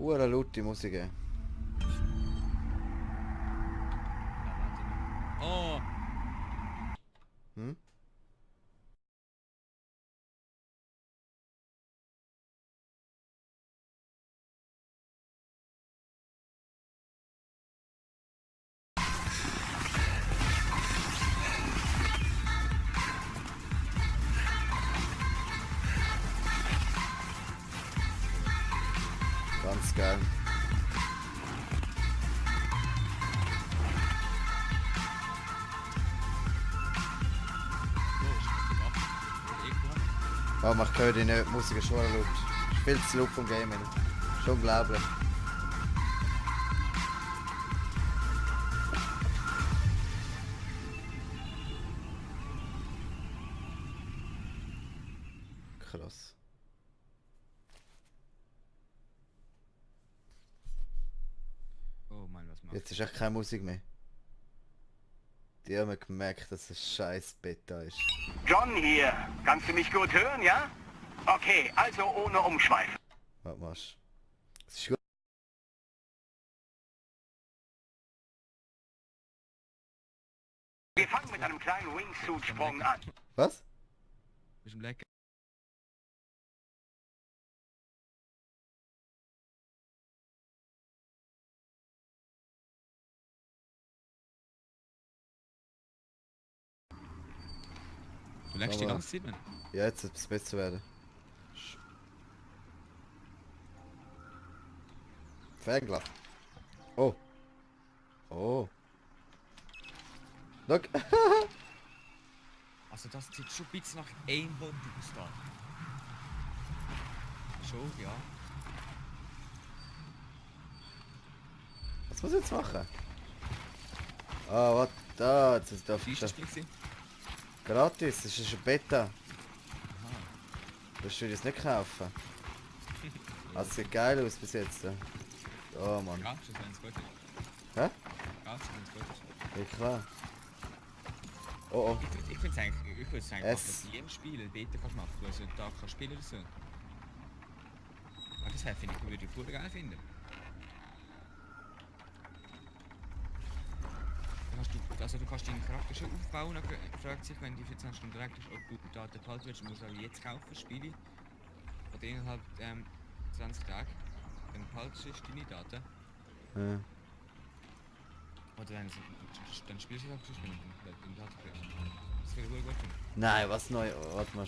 Hure laute Musik. Ja, warte mal. Oh! Hm? Ganz geil. Oh, ist das gemacht? Ekelhaft. Oh, man hört die nicht, die Musik ist schon laut. Ist viel zu laut vom Game. Schon unglaublich. Krass. Oh Mann, was macht Jetzt ist echt keine Musik mehr. Die haben gemerkt, dass es scheiß Beta ist. John hier. Kannst du mich gut hören, ja? Okay, also ohne Umschweife. Was machst du? Es ist gut. Wir fangen mit einem kleinen Wingsuit-Sprung an. Was? Bist du lecker? Du leckst die Aber- ganze Zeit, Mann. Ja, jetzt wird es besser werden. Fängler. Oh. Oh. Look. Also das sieht schon ein bisschen nach Aimbot aus da. Schon, ja. Was muss ich jetzt machen? Ah, was? Da, jetzt darf Wie ich ist das schon. Spiel gewesen? Gratis, das ist eine Beta. Aha. Das würde ich jetzt nicht kaufen. Also, es sieht geil aus bis jetzt. Oh Mann. Kaufst du es, wenn es gut ist? Hä? Kaufst du, wenn es gut ist? Ja klar. Oh oh. Ich finde es eigentlich, ich würde es eigentlich Es- machen, dass du in jedem Spiel ein Beta kannst machen, wo du einen Tag kannst spielen oder so. Aber das finde ich, würde ich voll geil finden. Dann hast du, also du kannst deinen Charakter schon aufbauen, dann fragt sich, wenn die 14 Stunden direkt ist, ob du die Daten behalten willst, musst du auch jetzt kaufen, Spiele. Oder innerhalb 20 Tagen. Dann behaltest du deine Daten. Ja. Oder dann spielst du es einfach spielen, wenn du Daten kriegst. Das würde ich wohl gut finden. Nein, was neu? Warte mal.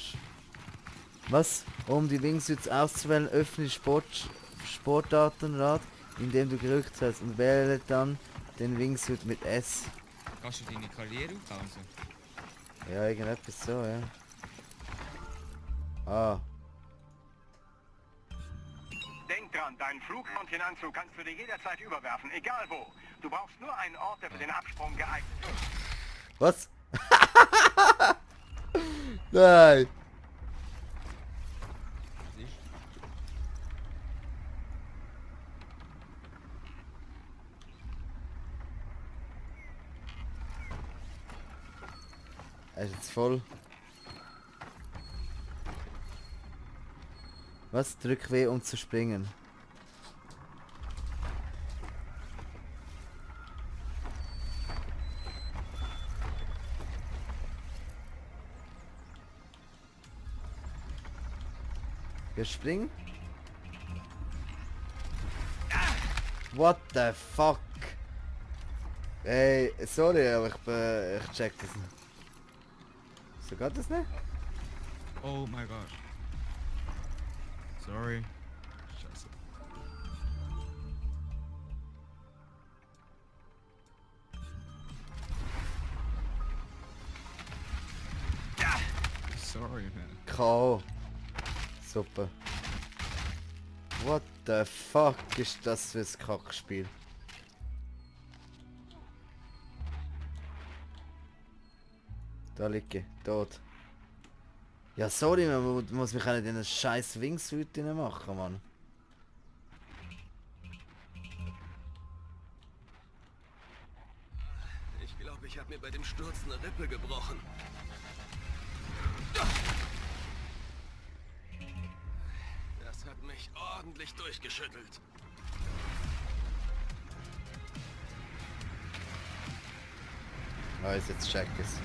Was? Um die Wingsuits auszuwählen, öffne Sportdatenrad, indem du gerückt hast und wähle dann den Wingsuit mit S. Kannst du deine Karriere aufbauen? So? Ja, irgendetwas so, ja. Ah, Denk dran, deinen Flugmountaineranzug kannst du dir jederzeit überwerfen, egal wo. Du brauchst nur einen Ort, der für den Absprung geeignet ist. was? Nein! Was ist? Er ist jetzt voll. Was? Drück W, um zu springen. Wir springen? What the fuck? Ey, sorry, aber ich check das nicht. So geht das nicht? Oh my god. Sorry. Scheiße. Sorry, man. K.O. Super. What the fuck ist das für ein Kackspiel? Da liege ich, tot. Ja sorry, man muss mich auch nicht in einen scheiß Wingsuit machen, Mann. Ich glaube, ich habe mir bei dem Sturz eine Rippe gebrochen. Das hat mich ordentlich durchgeschüttelt. Also jetzt check es.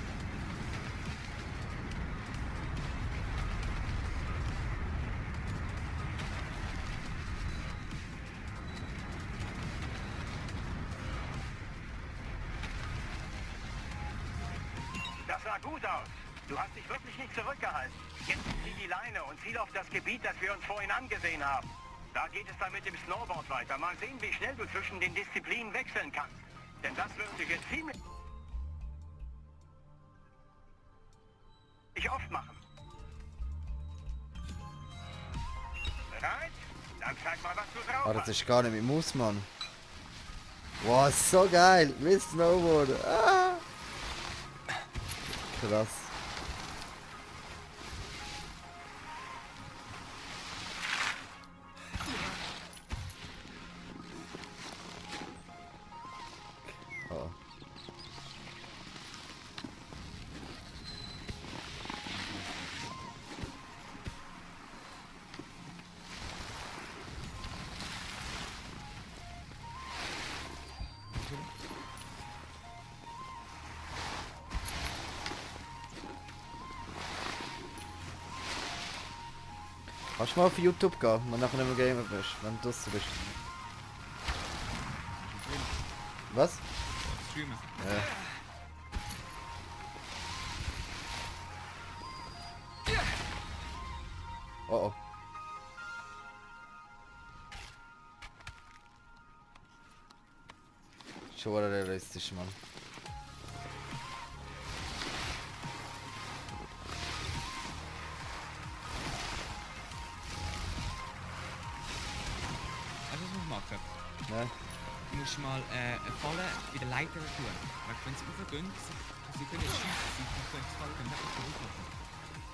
Das sah gut aus. Du hast dich wirklich nicht zurückgehalten. Jetzt zieh die Leine und ziel auf das Gebiet, das wir uns vorhin angesehen haben. Da geht es dann mit dem Snowboard weiter. Mal sehen, wie schnell du zwischen den Disziplinen wechseln kannst. Denn das wird sich jetzt ziemlich oft machen. Bereit? Dann zeig mal, was du drauf Ah, das hast. ist gar nicht mit Maus, Mann. Wow, so geil. Mit Snowboard. Ah. Krass. Oh. Kannst du mal auf YouTube gehen, wenn du nachher nicht mehr Gamer bist, wenn du draussen bist? Was? Streamen. Ja. Oh oh. Schon realistisch, Mann. Also was muss man machen? Ne? Du musst mal eine Falle in der Leiter tun. Weil wenn sie raufgehen, sie können jetzt schießen, sie können das Fallen einfach zurücklaufen.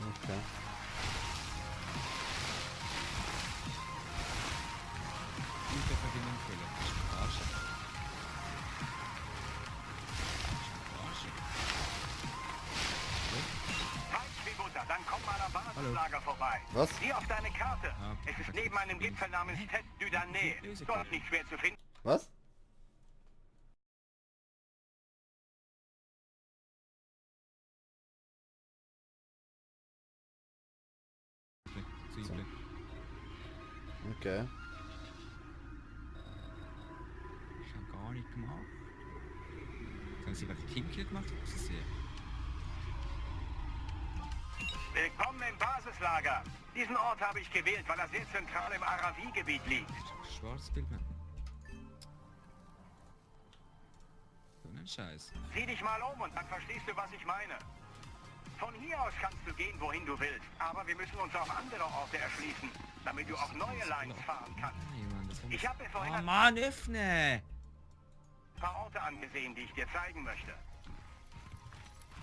Okay. Gute Verbindung füllen. Arsch. Arsch. Halt, Schwiebutter, dann komm mal am Basislager vorbei. Was? Sieh auf deine Karte. Ah, Es ist neben einem Gipfel namens Tête du Dané. Dort nicht schwer zu finden. Was? Zwiebeln. Okay. Ich hab gar nicht gemacht. Haben sie gerade Teamkill gemacht? Das ist sehr. Willkommen im Basislager. Diesen Ort habe ich gewählt, weil er sehr zentral im Aravi-Gebiet liegt. Schwarzbild, Mann. So ein Scheiß. Sieh dich mal um und dann verstehst du, was ich meine. Von hier aus kannst du gehen, wohin du willst. Aber wir müssen uns auch andere Orte erschließen, damit du auch neue Lines fahren kannst. Nein, Mann, das war Ich habe mir vorhin Oh ein Mann, öffne! paar Orte angesehen, die ich dir zeigen möchte.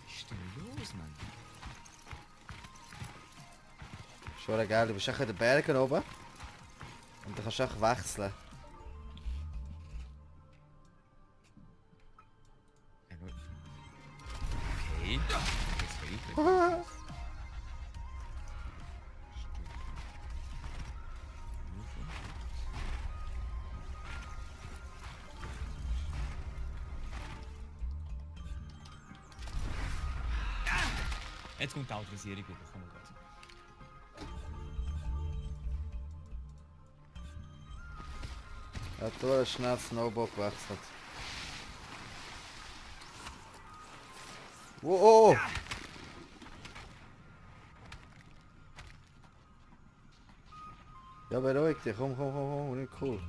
Was ist denn los, Mann? Schon geil, du bist auch in den Bergen oben. Und dann kannst du auch wechseln. Okay. Jetzt fehlt Jetzt kommt die Autorisierung wieder, komm mal grad. Ja, du hast schnell Snowboard gewechselt. Wow! Oh. Ja, beruhig dich, komm, nicht cool.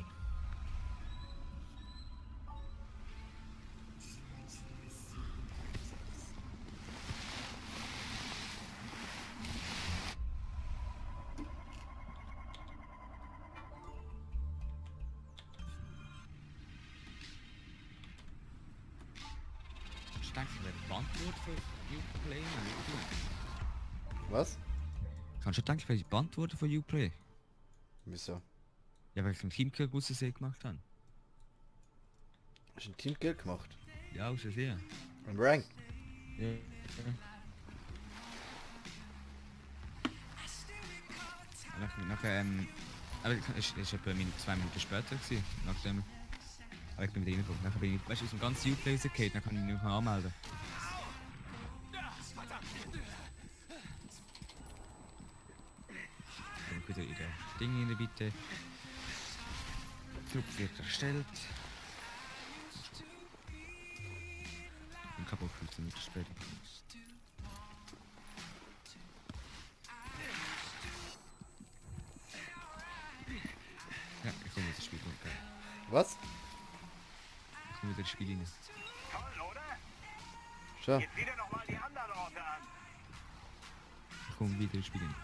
Ich denke, ich werde Bandwort für Uplay. Was? Kannst du denken, ich werde Bandwort für Uplay? Wieso? Ja, weil ich einen Teamkill Busse gemacht habe. Hast du einen Teamkill gemacht? Ja, aus sehr. Im Rank? Ja. Aber es ist etwa 2 Minuten später gewesen, nachdem. Aber ich bin wieder reingekommen. Nachher bin ich, weißt du, aus dem ganzen Uplay rausgefallen, dann kann ich mich nicht mehr anmelden. Dinge bitte. Trupp wird erstellt. Ich habe auch 15 Minuten später. Ja, ich komme jetzt ins Spiel. Okay. Was? Ich komme wieder ins Spiel rein. Toll, oder? Schon? Jetzt sieh dir noch mal die anderen Orte an. Ich komme wieder ins Spiel rein.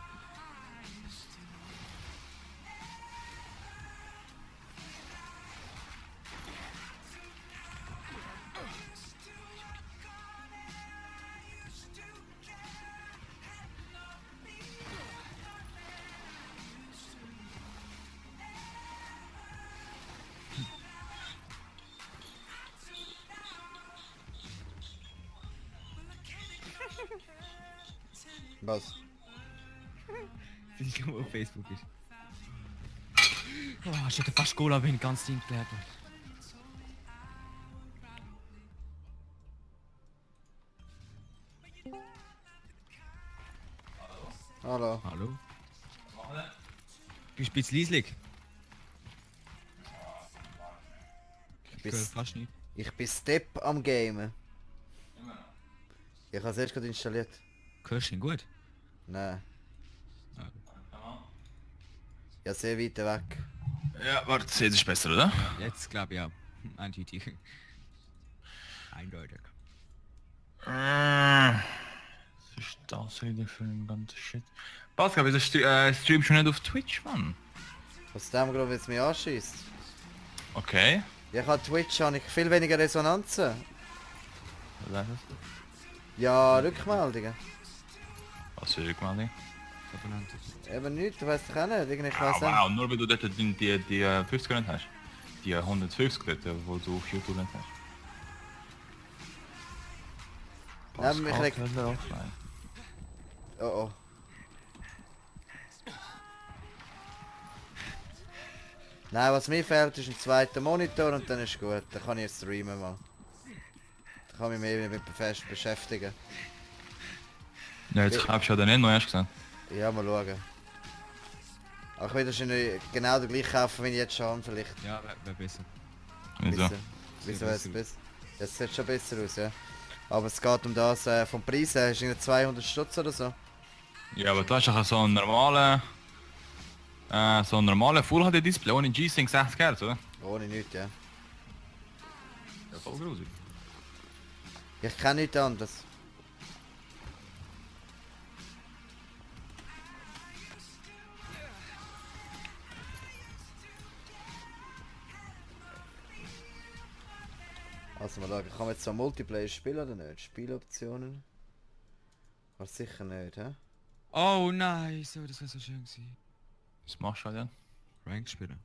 Was? Ich komme auf Facebook ist. Oh, ich hätte fast Goal, wenn ich ganz Ding geklärt habe. Hallo. Hallo? Bist du ein bisschen leislich? Ich Ich höre bin, fast nicht. ich bin Step am Gamen. Ich habe es erst gerade installiert. Hörst du ihn gut? Nein. Ja, sehr weit weg. Ja, warte, jetzt ist besser, oder? Jetzt glaube ich ja. Eindeutig. Eindeutig. Was ist das wieder für ein ganzer Shit? Pascal, wieso streamst du nicht auf Twitch, Mann? Aus dem Grund, weil es mich anschießt. Okay. Ja, ich habe Twitch habe ich viel weniger Resonanzen. Was heißt das? Ja, Rückmeldungen. Was für Rückmeldung? Abonnenten. Eben nicht, du weißt doch auch nicht. Irgendwie, ich Ah, weiss nicht. wow, nur weil du dort die 50 genannt hast. Die 150 dort, die du auf YouTube genannt hast. Nein, mich regt... Pascal, offline. Oh oh. Nein, was mir fehlt ist ein zweiter Monitor und dann ist gut. Dann kann ich streamen mal. Dann kann ich mich mehr mit fest beschäftigen. Ja, jetzt kaufst du ja den nicht neu, hast du gesagt. Ja, mal schauen. Aber ich will wahrscheinlich genau den gleichen kaufen, wie ich jetzt schon habe, vielleicht. Ja, wäre besser. Wieso? Wieso Sieht wäre es besser besser? Jetzt sieht schon besser aus, ja. Aber es geht um das, vom Preis her, ist irgendwie 200 Stutz oder so. Ja, aber du hast doch so einen normalen... so einen normalen Full HD Display ohne G-Sync 60 Hz, oder? Ohne nichts, ja. Ja, voll grusig. Ich kenne nichts anderes. Also mal schauen, kann man jetzt so Multiplayer spielen oder nicht? Spieloptionen? War sicher nicht, hä? Oh nein, so, das wäre so schön gewesen. Was machst du denn? Rank spielen.